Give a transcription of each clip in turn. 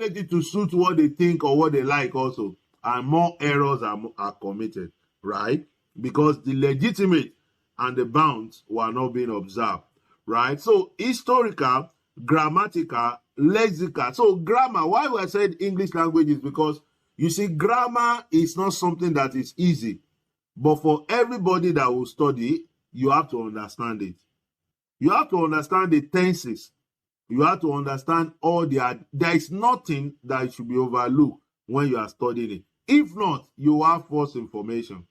get it to suit what they think or what they like also. And more errors are committed, right? Because the legitimate and the bounds were not being observed, right? So historical, grammatical, lexical. So grammar, why we said English language is because, you see, grammar is not something that is easy. But for everybody that will study, you have to understand it. You have to understand the tenses. You have to understand all the... There is nothing that should be overlooked when you are studying it. If not, you have false information.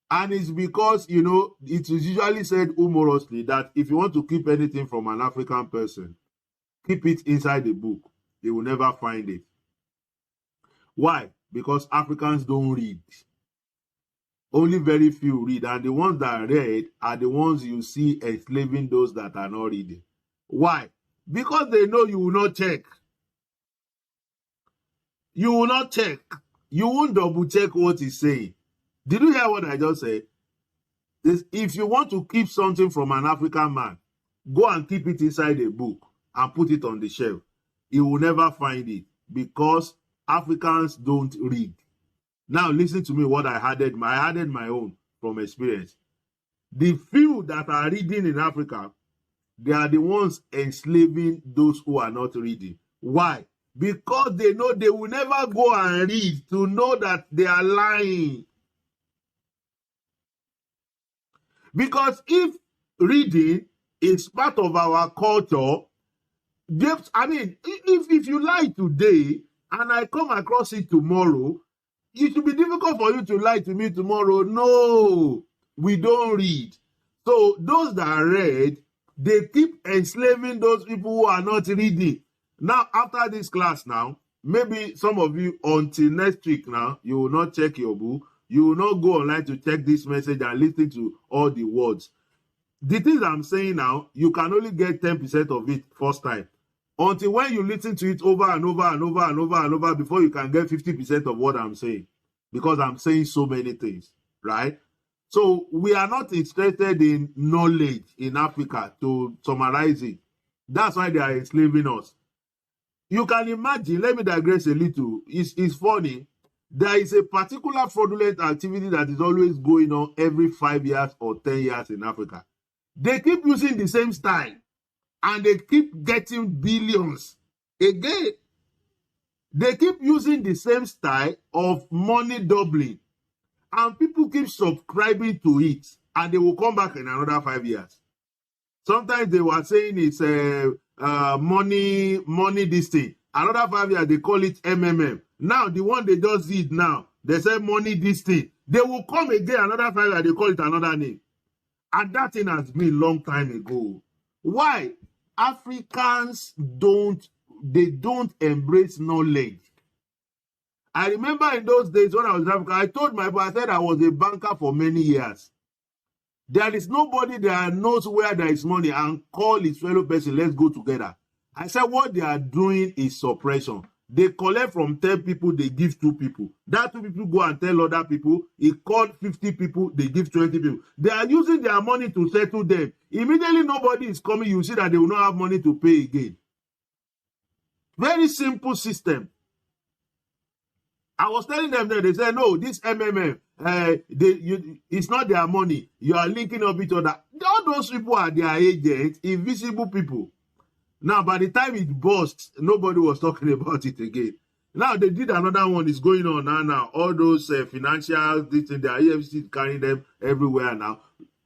And it's because, you know, it is usually said humorously that if you want to keep anything from an African person, keep it inside the book. They will never find it. Why? Because Africans don't read. Only very few read. And the ones that read are the ones you see enslaving those that are not reading. Why? Because they know you will not check. You will not check. You won't double check what he's saying. Did you hear what I just said? If you want to keep something from an African man, go and keep it inside a book and put it on the shelf. You will never find it because Africans don't read. Now listen to me what I added my own from experience. The few that are reading in Africa, they are the ones enslaving those who are not reading. Why? Because they know they will never go and read to know that they are lying. Because if reading is part of our culture, I mean, if you lie today and I come across it tomorrow, it should be difficult for you to lie to me tomorrow. No, we don't read. So those that read, they keep enslaving those people who are not reading. Now, after this class now, maybe some of you until next week now, you will not check your book. You will not go online to check this message and listen to all the words. The things I'm saying now, you can only get 10% of it first time. Until when you listen to it over and over and over and over and over before you can get 50% of what I'm saying. Because I'm saying so many things, right? So we are not interested in knowledge in Africa, to summarize it. That's why they are enslaving us. You can imagine, let me digress a little. It's funny. There is a particular fraudulent activity that is always going on every 5 years or 10 years in Africa. They keep using the same style and they keep getting billions. Again, they keep using the same style of money doubling and people keep subscribing to it and they will come back in another 5 years. Sometimes they were saying it's money this thing. Another 5 years, they call it MMM. Now, the one they just did now, they say money this thing. They will come again another 5 years, they call it another name. And that thing has been a long time ago. Why? Africans don't embrace knowledge. I remember in those days when I was in Africa, I told my boy, I said I was a banker for many years. There is nobody that knows where there is money and call his fellow person, let's go together. I said what they are doing is suppression. They collect from 10 people, they give 2 people. That 2 people go and tell other people. He called 50 people, they give 20 people. They are using their money to settle them. Immediately nobody is coming, you see that they will not have money to pay again. Very simple system. I was telling them that they said, no, this MMM, it's not their money. You are linking up each other. All those people are their agents, invisible people. Now, by the time it burst, nobody was talking about it again. Now, they did another one. It's going on now. All those financial, this and the EFCC is carrying them everywhere now.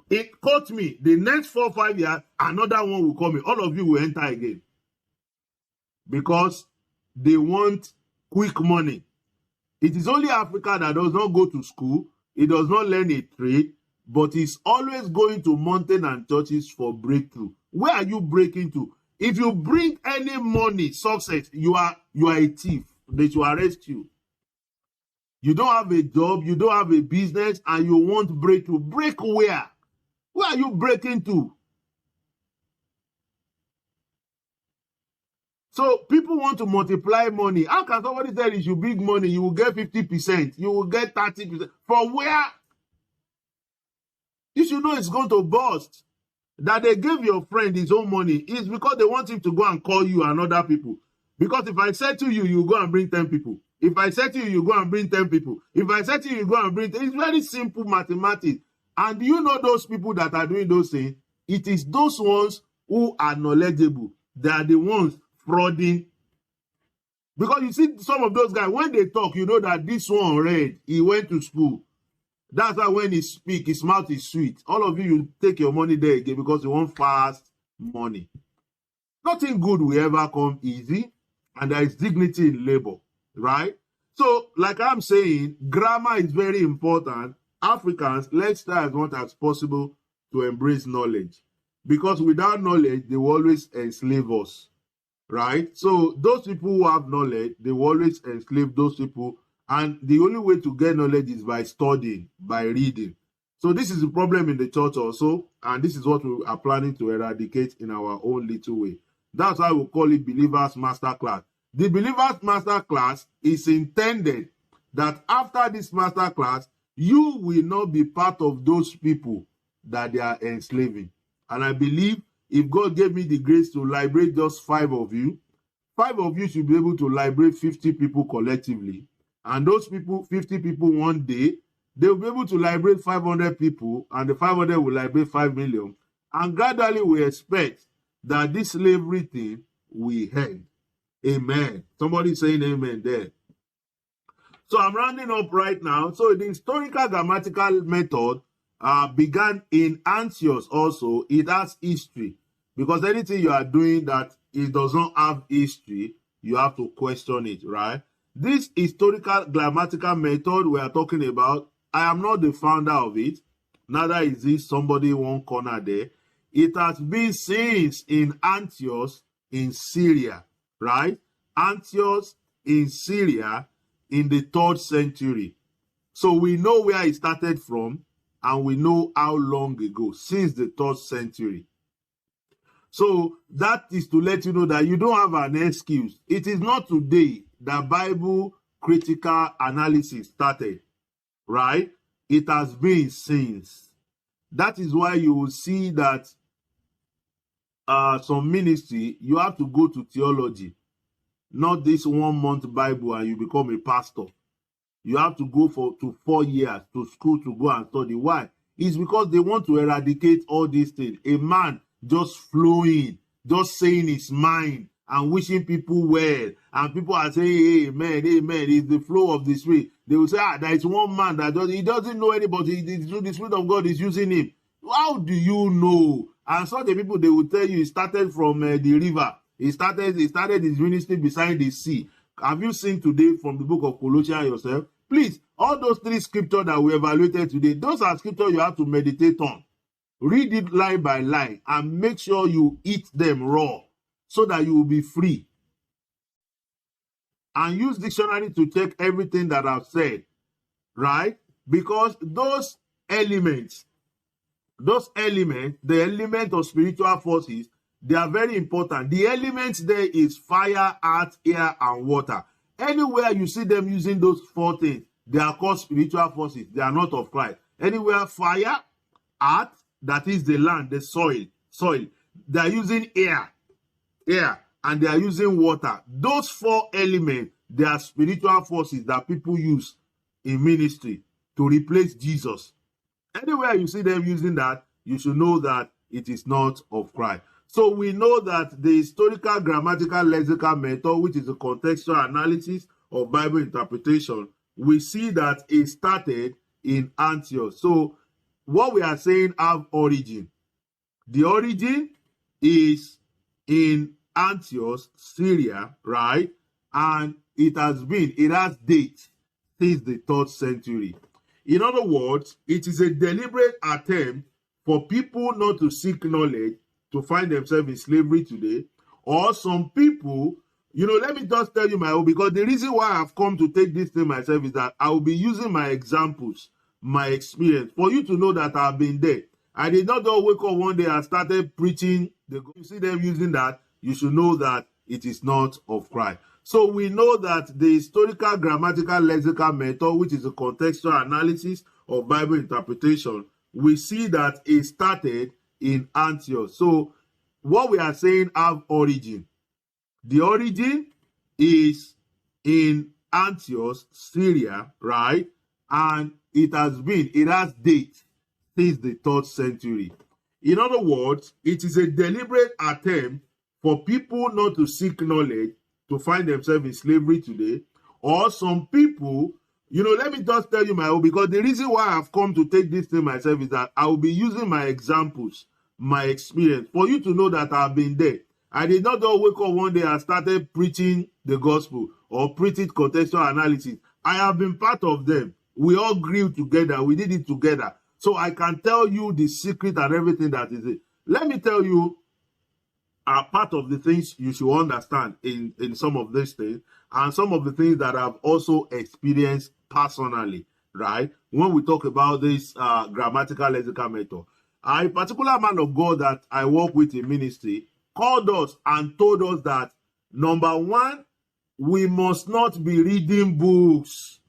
It caught me. The next 4 or 5 years, another one will come in. All of you will enter again. Because they want quick money. It is only Africa that does not go to school. It does not learn a trade. But it's always going to mountain and churches for breakthrough. Where are you breaking to? If you bring any money, success, you are a thief. They should arrest you. You don't have a job, you don't have a business, and you want breakthrough. Break where? Where are you breaking to? So people want to multiply money. How can somebody tell you big money, you will get 50%, you will get 30%? From where? You should know it's going to burst. That they gave your friend his own money is because they want him to go and call you and other people. Because if I say to you, you go and bring 10 people. If I say to you, you go and bring 10 people. If I say to you, you go and bring 10, it's very simple mathematics. And do you know those people that are doing those things? It is those ones who are knowledgeable. They are the ones frauding. Because you see some of those guys, when they talk, you know that this one read, he went to school. That's why when he speaks, his mouth is sweet. All of you take your money there again because you want fast money. Nothing good will ever come easy, and there is dignity in labor, right? So, like I'm saying, grammar is very important. Africans, let's try as much as possible to embrace knowledge. Because without knowledge, they will always enslave us, right? So, those people who have knowledge, they will always enslave those people. And the only way to get knowledge is by studying, by reading. So this is the problem in the church also, and this is what we are planning to eradicate in our own little way. That's why we call it Believers Masterclass. The Believers Masterclass is intended that after this masterclass, you will not be part of those people that they are enslaving. And I believe if God gave me the grace to liberate just 5 of you should be able to liberate 50 people collectively. And those people, 50 people one day, they will be able to liberate 500 people, and the 500 will liberate 5 million. And gradually we expect that this slavery thing will end. Amen. Somebody saying amen there. So I'm rounding up right now. So the historical grammatical method began in Antioch also. It has history. Because anything you are doing that it does not have history, you have to question it, right? This historical grammatical method we are talking about, I am not the founder of it. Neither is this somebody one corner there. It has been since in Antioch in Syria, right? Antioch in Syria in the 3rd century. So we know where it started from, and we know how long ago, since the 3rd century. So that is to let you know that you don't have an excuse. It is not today that Bible critical analysis started, right? It has been since. That is why you will see that some ministry, you have to go to theology, not this 1 month Bible and you become a pastor. You have to go to 4 years to school to go and study. Why? It's because they want to eradicate all these things. A man just flowing, just saying his mind and wishing people well, and people are saying amen, amen. It's the flow of the Spirit. They will say, there is one man that he doesn't know anybody. The Spirit of God is using him. How do you know? And some of the people, they will tell you, he started from the river. He started his ministry beside the sea. Have you seen today from the book of Colossians yourself? Please, all those 3 scriptures that we evaluated today, those are scriptures you have to meditate on. Read it line by line and make sure you eat them raw so that you will be free. And use dictionary to check everything that I've said, right? Because those elements, the element of spiritual forces, they are very important. The elements there is fire, earth, air, and water. Anywhere you see them using those 4 things, they are called spiritual forces. They are not of Christ. Anywhere fire, earth, that is the land, the soil. They are using air, and they are using water. Those 4 elements, they are spiritual forces that people use in ministry to replace Jesus. Anywhere you see them using that, you should know that it is not of Christ. So we know that the historical grammatical lexical method, which is a contextual analysis of Bible interpretation, we see that it started in Antioch. So what we are saying have origin. The origin is in Antioch, Syria, right? And it has date since the 3rd century. In other words, it is a deliberate attempt for people not to seek knowledge, to find themselves in slavery today, or some people, let me just tell you my own, because the reason why I've come to take this thing myself is that I will be using my examples, my experience, for you to know that I've been there. I did not just wake up one day and started preaching. You see them using that, you should know that it is not of Christ. So we know that the historical grammatical lexical method, which is a contextual analysis of Bible interpretation, we see that it started in Antioch. So what we are saying have origin. The origin is in Antioch, Syria, right? And it has date since the 3rd century. In other words, it is a deliberate attempt for people not to seek knowledge, to find themselves in slavery today, or some people, let me just tell you my own, because the reason why I've come to take this thing myself is that I will be using my examples, my experience, for you to know that I've been there. I did not just wake up one day and started preaching the gospel or preaching contextual analysis. I have been part of them. We all grew together. We did it together. So I can tell you the secret and everything that is it. Let me tell you part of the things you should understand in some of these things, and some of the things that I've also experienced personally, right? When we talk about this grammatical lexical method. A particular man of God that I work with in ministry called us and told us that, number one, we must not be reading books.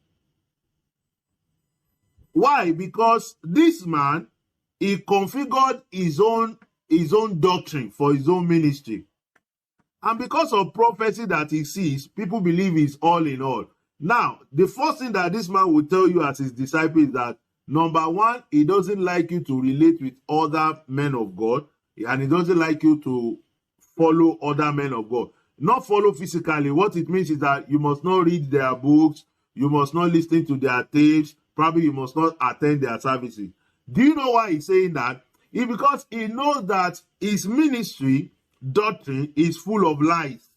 Why? Because this man, he configured his own doctrine for his own ministry. And because of prophecy that he sees, people believe he's all in all. Now, the first thing that this man will tell you as his disciple is that, number one, he doesn't like you to relate with other men of God, and he doesn't like you to follow other men of God. Not follow physically. What it means is that you must not read their books, you must not listen to their tapes, probably you must not attend their services. Do you know why he's saying that? It's because he knows that his ministry doctrine is full of lies.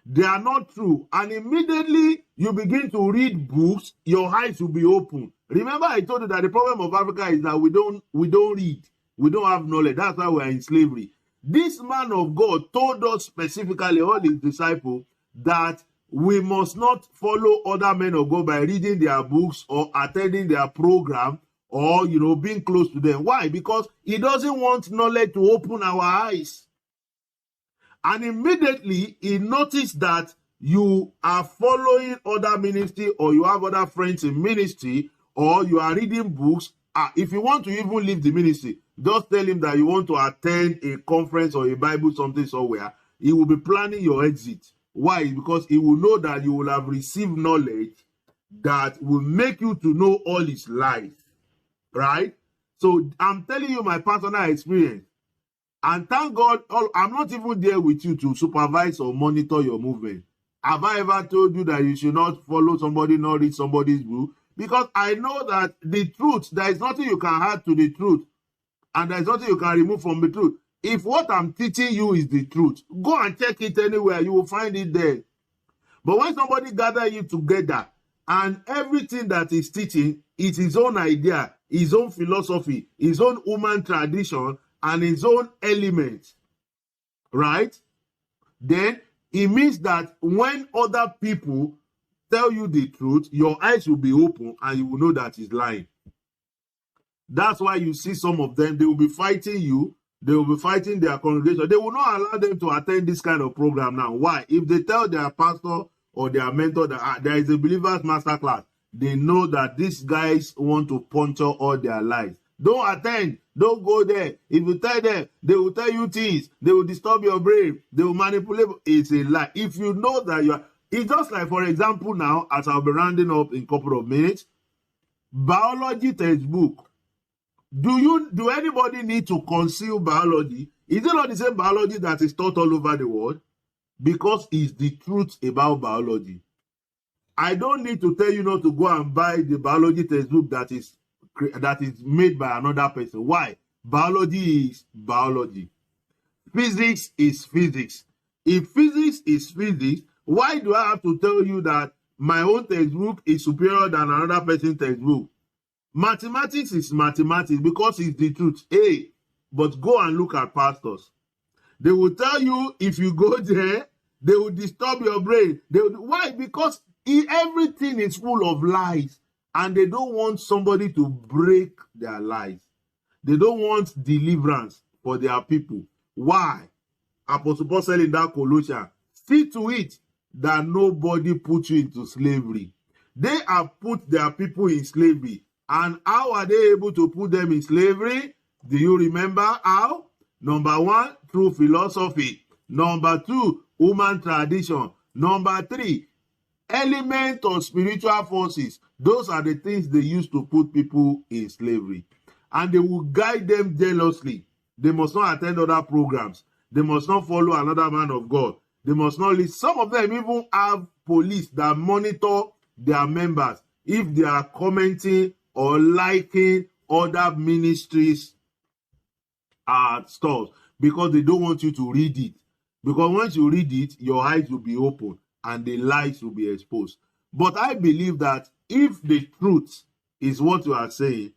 They are not true. And immediately you begin to read books, your eyes will be open. Remember, I told you that the problem of Africa is that we don't read. We don't have knowledge. That's why we're in slavery. This man of God told us specifically, all his disciples, that we must not follow other men of God by reading their books or attending their program or, being close to them. Why? Because he doesn't want knowledge to open our eyes. And immediately he noticed that you are following other ministry, or you have other friends in ministry, or you are reading books. If you want to even leave the ministry, just tell him that you want to attend a conference or a Bible something somewhere. He will be planning your exit. Why? Because he will know that you will have received knowledge that will make you to know all his lies. Right? So I'm telling you my personal experience. And thank God, I'm not even there with you to supervise or monitor your movement. Have I ever told you that you should not follow somebody, not read somebody's book? Because I know that the truth, there is nothing you can add to the truth. And there is nothing you can remove from the truth. If what I'm teaching you is the truth, go and check it anywhere. You will find it there. But when somebody gathers you together and everything that he's teaching is his own idea, his own philosophy, his own human tradition, and his own elements, right? Then it means that when other people tell you the truth, your eyes will be open and you will know that he's lying. That's why you see some of them, they will be fighting you. They will be fighting their congregation. They will not allow them to attend this kind of program now. Why? If they tell their pastor or their mentor that there is a believer's masterclass, they know that these guys want to puncture all their lies. Don't attend. Don't go there. If you tell them, they will tell you things. They will disturb your brain. They will manipulate. It's a lie. If you know that you are... It's just like, for example, now, as I'll be rounding up in a couple of minutes, biology textbook. Do anybody need to conceal biology? Is it not the same biology that is taught all over the world? Because it's the truth about biology. I don't need to tell you not to go and buy the biology textbook that is made by another person. Why? Biology is biology. Physics is physics. If physics is physics, why do I have to tell you that my own textbook is superior than another person's textbook? Mathematics is mathematics because it's the truth. Hey, but go and look at pastors. They will tell you if you go there, they will disturb your brain. Why? Because everything is full of lies. And they don't want somebody to break their lies. They don't want deliverance for their people. Why? Apostle Paul said in that Colossians, see to it that nobody puts you into slavery. They have put their people in slavery. And how are they able to put them in slavery? Do you remember how? Number one, through philosophy. Number two, human tradition. Number 3, element of spiritual forces. Those are the things they use to put people in slavery. And they will guide them jealously. They must not attend other programs. They must not follow another man of God. They must not listen. Some of them even have police that monitor their members if they are commenting or liking other ministries' stuff, because they don't want you to read it. Because once you read it, your eyes will be open and the lies will be exposed. But I believe that if the truth is what you are saying,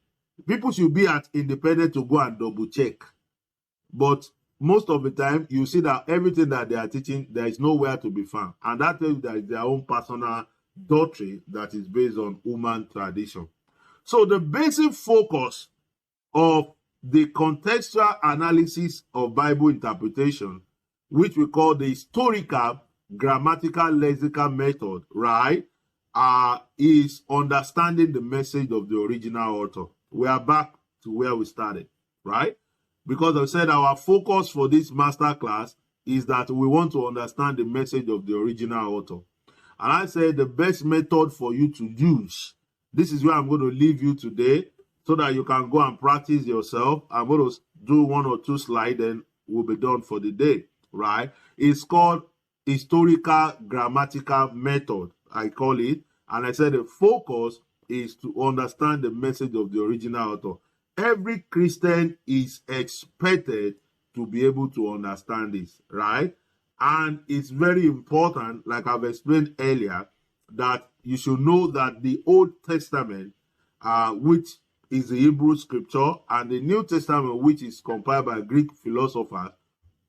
people should be at independent to go and double check. But most of the time, you see that everything that they are teaching, there is nowhere to be found. And that tells you that it's their own personal doctrine that is based on human tradition. So the basic focus of the contextual analysis of Bible interpretation, which we call the historical, grammatical, lexical method, right, is understanding the message of the original author. We are back to where we started, right? Because I said our focus for this masterclass is that we want to understand the message of the original author. And I said the best method for you to use, this is where I'm going to leave you today so that you can go and practice yourself. I'm going to do 1 or 2 slides and we'll be done for the day, right? It's called historical grammatical method, I call it. And I said the focus is to understand the message of the original author. Every Christian is expected to be able to understand this, right? And it's very important, like I've explained earlier, that you should know that the Old Testament, which is the Hebrew scripture, and the New Testament, which is compiled by Greek philosophers,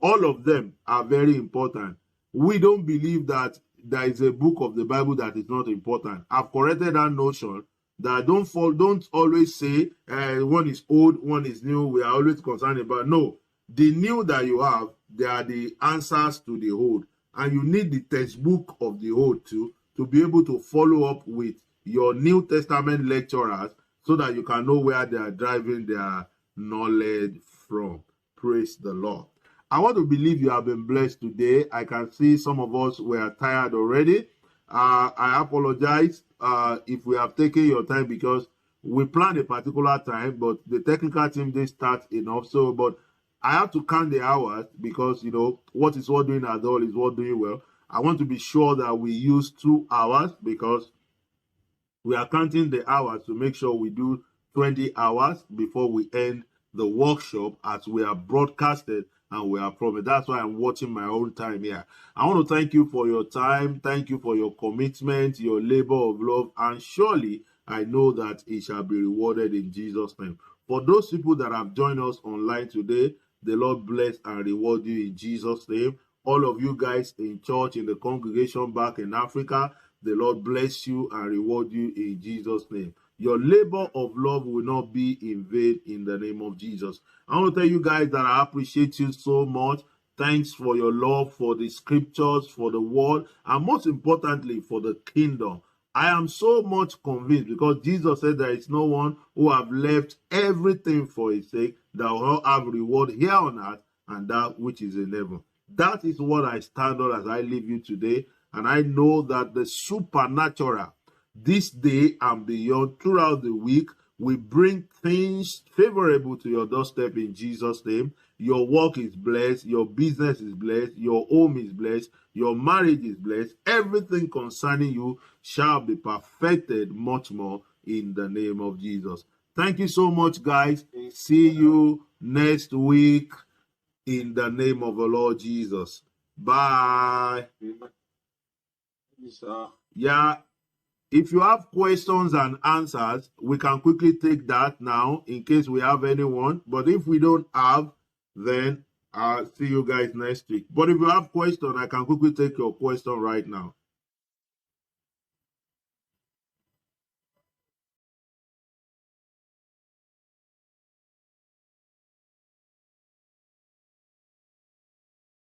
all of them are very important. We don't believe that there is a book of the Bible that is not important. I've corrected that notion that don't always say one is old, one is new. We are always concerned about. No, the new that you have, they are the answers to the old. And you need the textbook of the old too to be able to follow up with your New Testament lecturers so that you can know where they are driving their knowledge from. Praise the Lord. I want to believe you have been blessed today. I can see some of us were tired already. I apologize if we have taken your time because we planned a particular time, but the technical team didn't start enough. So, but I have to count the hours because, you know, what is what doing at all is what doing well. I want to be sure that we use 2 hours because we are counting the hours to make sure we do 20 hours before we end the workshop as we are broadcasted and we are promised. That's why I'm watching my own time here. I want to thank you for your time. Thank you for your commitment, your labor of love, and surely I know that it shall be rewarded in Jesus' name. For those people that have joined us online today, the Lord bless and reward you in Jesus' name. All of you guys in church, in the congregation back in Africa, the Lord bless you and reward you in Jesus' name. Your labor of love will not be in vain in the name of Jesus. I want to tell you guys that I appreciate you so much. Thanks for your love for the scriptures, for the word, and most importantly, for the kingdom. I am so much convinced because Jesus said there is no one who have left everything for his sake that will not have reward here on earth and that which is in heaven. That is what I stand on as I leave you today. And I know that the supernatural this day and beyond throughout the week will bring things favorable to your doorstep in Jesus' name. Your work is blessed, your business is blessed, your home is blessed, your marriage is blessed. Everything concerning you shall be perfected much more in the name of Jesus. Thank you so much, guys. See you next week in the name of the Lord Jesus. Bye. Yeah. If you have questions and answers, we can quickly take that now in case we have anyone. But if we don't have, then I'll see you guys next week. But if you have questions, I can quickly take your question right now.